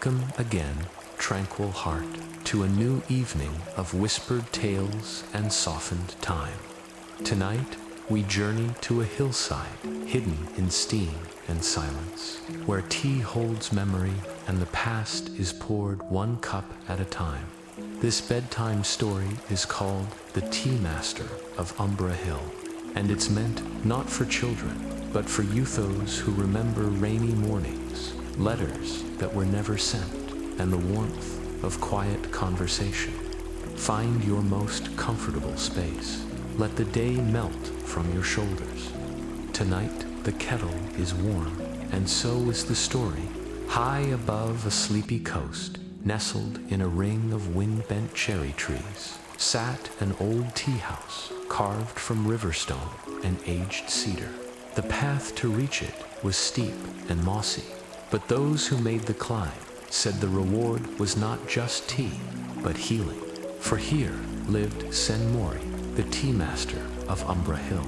Welcome again, tranquil heart, to a new evening of whispered tales and softened time. Tonight, we journey to a hillside hidden in steam and silence, where tea holds memory and the past is poured one cup at a time. This bedtime story is called The Tea Master of Umbra Hill, and it's meant not for children, but for youthos who remember rainy mornings, letters that were never sent, and the warmth of quiet conversation. Find your most comfortable space. Let the day melt from your shoulders. Tonight, the kettle is warm, and so is the story. High above a sleepy coast, nestled in a ring of wind-bent cherry trees, sat an old tea house carved from river stone and aged cedar. The path to reach it was steep and mossy, but those who made the climb said the reward was not just tea, but healing. For here lived Sen Mori, the tea master of Umbra Hill.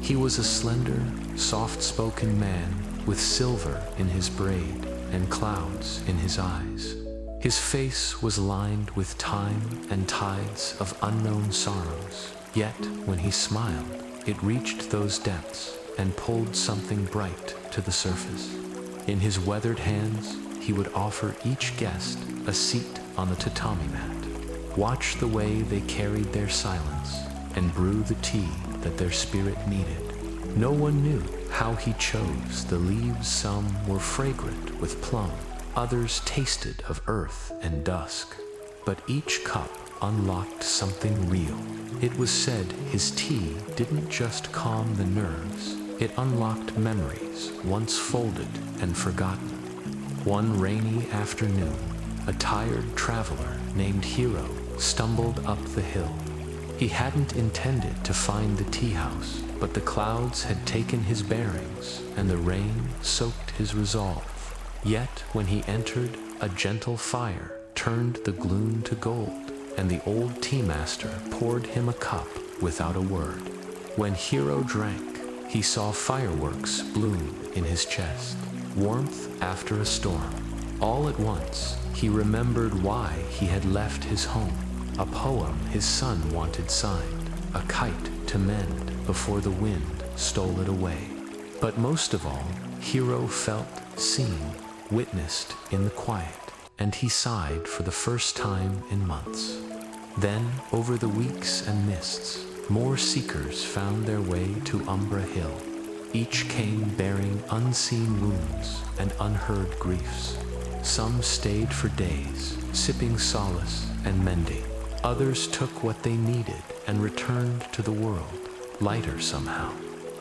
He was a slender, soft-spoken man with silver in his braid and clouds in his eyes. His face was lined with time and tides of unknown sorrows, yet when he smiled, it reached those depths and pulled something bright to the surface. In his weathered hands, he would offer each guest a seat on the tatami mat, watch the way they carried their silence, and brew the tea that their spirit needed. No one knew how he chose the leaves. Some were fragrant with plum, others tasted of earth and dusk. But each cup unlocked something real. It was said his tea didn't just calm the nerves, it unlocked memories once folded and forgotten. One rainy afternoon, a tired traveler named Hiro stumbled up the hill. He hadn't intended to find the tea house, but the clouds had taken his bearings and the rain soaked his resolve. Yet when he entered, a gentle fire turned the gloom to gold, and the old tea master poured him a cup without a word. When Hiro drank, he saw fireworks bloom in his chest, warmth after a storm. All at once, he remembered why he had left his home, a poem his son wanted signed, a kite to mend before the wind stole it away. But most of all, Hiro felt seen, witnessed in the quiet, and he sighed for the first time in months. Then, over the weeks and mists, more seekers found their way to Umbra Hill. Each came bearing unseen wounds and unheard griefs. Some stayed for days, sipping solace and mending. Others took what they needed and returned to the world, lighter somehow.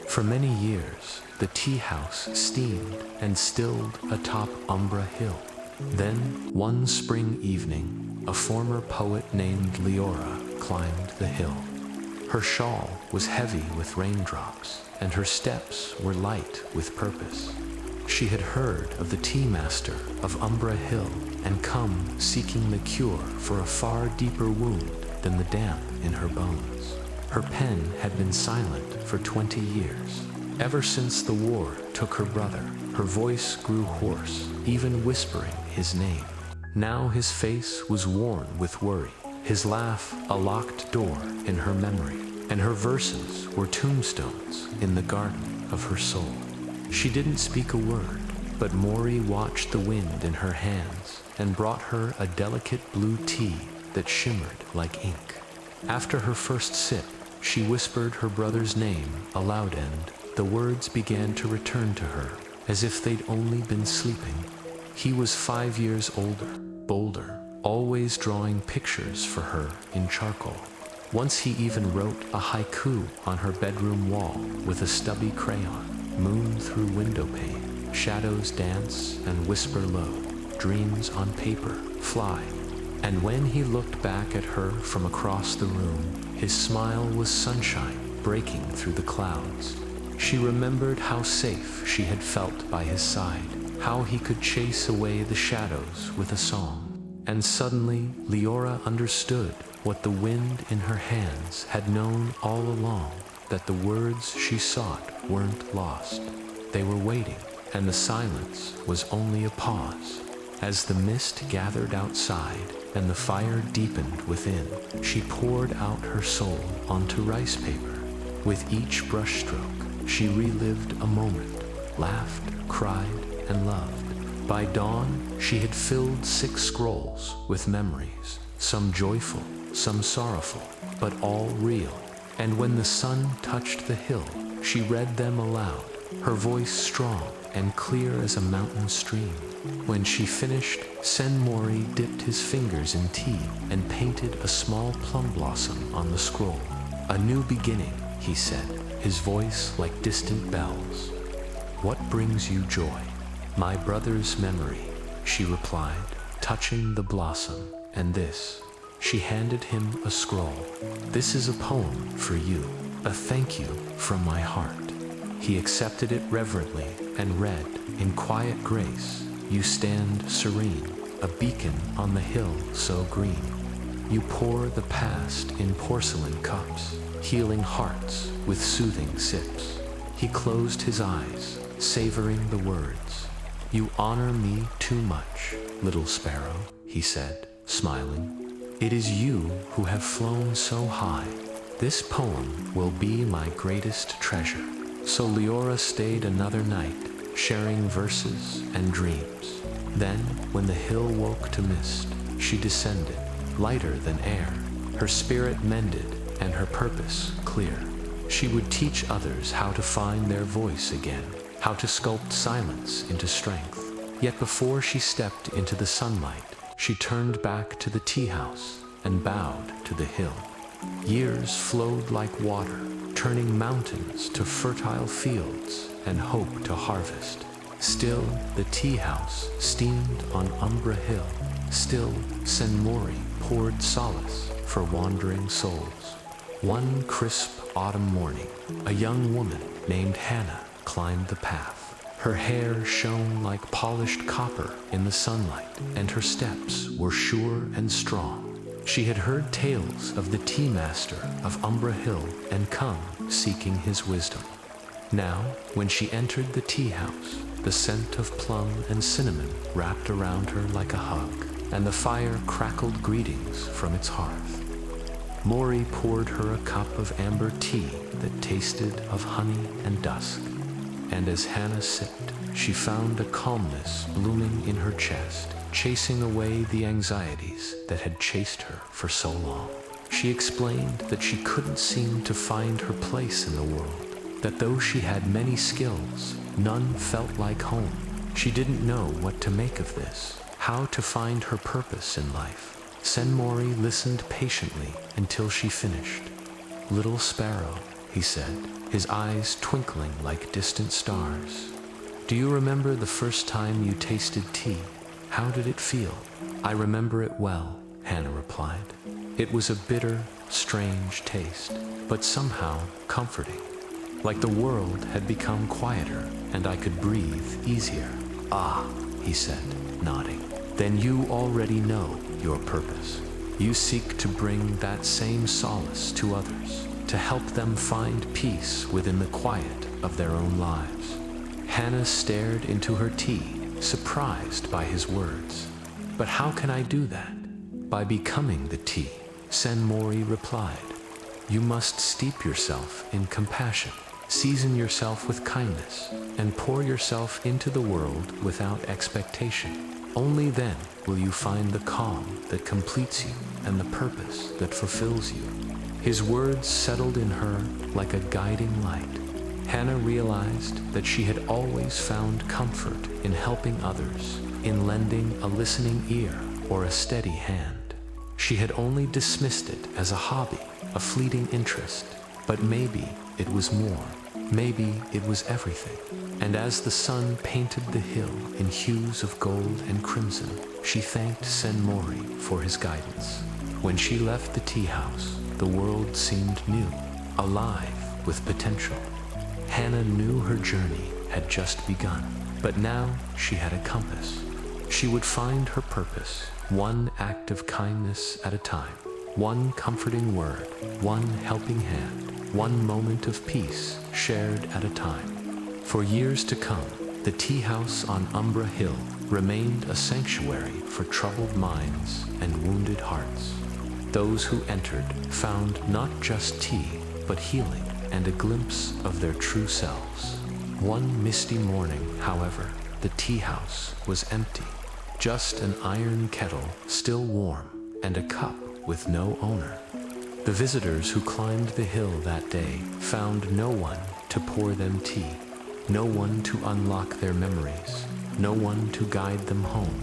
For many years, the tea house steamed and stilled atop Umbra Hill. Then, one spring evening, a former poet named Leora climbed the hill. Her shawl was heavy with raindrops, and her steps were light with purpose. She had heard of the tea master of Umbra Hill and come seeking the cure for a far deeper wound than the damp in her bones. Her pen had been silent for 20 years. Ever since the war took her brother, her voice grew hoarse, even whispering his name. Now his face was worn with worry, his laugh a locked door in her memory, and her verses were tombstones in the garden of her soul. She didn't speak a word, but Mori watched the wind in her hands and brought her a delicate blue tea that shimmered like ink. After her first sip, she whispered her brother's name aloud, and the words began to return to her as if they'd only been sleeping. He was 5 years older, bolder, always drawing pictures for her in charcoal. Once he even wrote a haiku on her bedroom wall with a stubby crayon. Moon through window pane, shadows dance and whisper low, dreams on paper fly. And when he looked back at her from across the room, his smile was sunshine breaking through the clouds. She remembered how safe she had felt by his side, how he could chase away the shadows with a song. And suddenly, Leora understood what the wind in her hands had known all along, that the words she sought weren't lost. They were waiting, and the silence was only a pause. As the mist gathered outside and the fire deepened within, she poured out her soul onto rice paper. With each brushstroke, she relived a moment, laughed, cried, and loved. By dawn, she had filled 6 scrolls with memories, some joyful, some sorrowful, but all real. And when the sun touched the hill, she read them aloud, her voice strong and clear as a mountain stream. When she finished, Senmori dipped his fingers in tea and painted a small plum blossom on the scroll. "A new beginning," he said, his voice like distant bells. "What brings you joy?" "My brother's memory," she replied, touching the blossom. "And this." She handed him a scroll. "This is a poem for you, a thank you from my heart." He accepted it reverently and read, in quiet grace, "You stand serene, a beacon on the hill so green. You pour the past in porcelain cups, healing hearts with soothing sips." He closed his eyes, savoring the words. "You honor me too much, little sparrow," he said, smiling. "It is you who have flown so high. This poem will be my greatest treasure." So Leora stayed another night, sharing verses and dreams. Then, when the hill woke to mist, she descended, lighter than air, her spirit mended and her purpose clear. She would teach others how to find their voice again, how to sculpt silence into strength. Yet before she stepped into the sunlight, she turned back to the tea house and bowed to the hill. Years flowed like water, turning mountains to fertile fields and hope to harvest. Still, the tea house steamed on Umbra Hill. Still, Senmori poured solace for wandering souls. One crisp autumn morning, a young woman named Hannah climbed the path. Her hair shone like polished copper in the sunlight, and her steps were sure and strong. She had heard tales of the tea master of Umbra Hill and come seeking his wisdom. Now, when she entered the tea house, the scent of plum and cinnamon wrapped around her like a hug, and the fire crackled greetings from its hearth. Mori poured her a cup of amber tea that tasted of honey and dusk, and as Hannah sipped, she found a calmness blooming in her chest, chasing away the anxieties that had chased her for so long. She explained that she couldn't seem to find her place in the world, that though she had many skills, none felt like home. She didn't know what to make of this, how to find her purpose in life. Senmori listened patiently until she finished. "Little sparrow," he said, his eyes twinkling like distant stars. "Do you remember the first time you tasted tea? How did it feel?" "I remember it well," Hannah replied. "It was a bitter, strange taste, but somehow comforting. Like the world had become quieter and I could breathe easier." "Ah," he said, nodding. "Then you already know your purpose. You seek to bring that same solace to others, to help them find peace within the quiet of their own lives." Hannah stared into her tea, surprised by his words. "But how can I do that?" "By becoming the tea," Senmori replied. "You must steep yourself in compassion, season yourself with kindness, and pour yourself into the world without expectation. Only then will you find the calm that completes you and the purpose that fulfills you." His words settled in her like a guiding light. Hannah realized that she had always found comfort in helping others, in lending a listening ear or a steady hand. She had only dismissed it as a hobby, a fleeting interest, but maybe it was more. Maybe it was everything. And as the sun painted the hill in hues of gold and crimson, she thanked Senmori for his guidance. When she left the tea house, the world seemed new, alive with potential. Hannah knew her journey had just begun, but now she had a compass. She would find her purpose, one act of kindness at a time, one comforting word, one helping hand, one moment of peace shared at a time. For years to come, The tea house on Umbra Hill remained a sanctuary for troubled minds and wounded hearts. Those who entered found not just tea, but healing and a glimpse of their true selves. One misty morning, however, the tea house was empty. Just an iron kettle, still warm, and a cup with no owner. The visitors who climbed the hill that day found no one to pour them tea, no one to unlock their memories, no one to guide them home.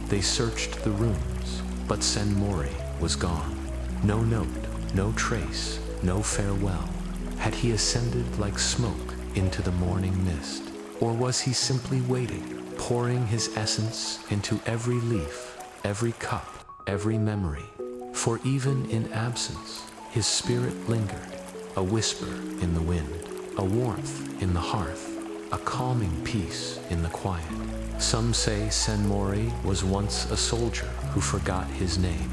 They searched the rooms, but Senmori was gone. No note, no trace, no farewell. Had he ascended like smoke into the morning mist? Or was he simply waiting, pouring his essence into every leaf, every cup, every memory? For even in absence, his spirit lingered, a whisper in the wind, a warmth in the hearth, a calming peace in the quiet. Some say Senmori was once a soldier who forgot his name.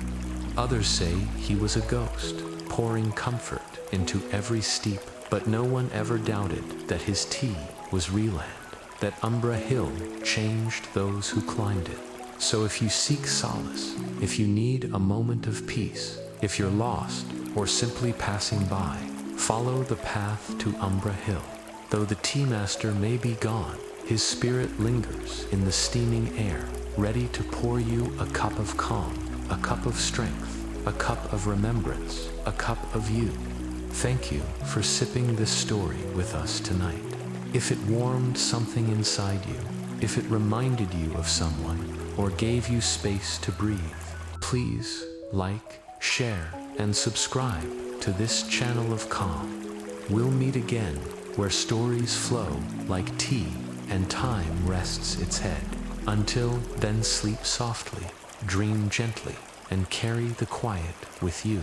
Others say he was a ghost, pouring comfort into every steep, but no one ever doubted that his tea was Reland, that Umbra Hill changed those who climbed it. So if you seek solace, if you need a moment of peace, if you're lost or simply passing by, follow the path to Umbra Hill. Though the tea master may be gone, his spirit lingers in the steaming air, ready to pour you a cup of calm, a cup of strength, a cup of remembrance, a cup of you. Thank you for sipping this story with us tonight. If it warmed something inside you, if it reminded you of someone, or gave you space to breathe, please like, share, and subscribe to this channel of calm. We'll meet again where stories flow like tea and time rests its head. Until then, sleep softly, dream gently, and carry the quiet with you.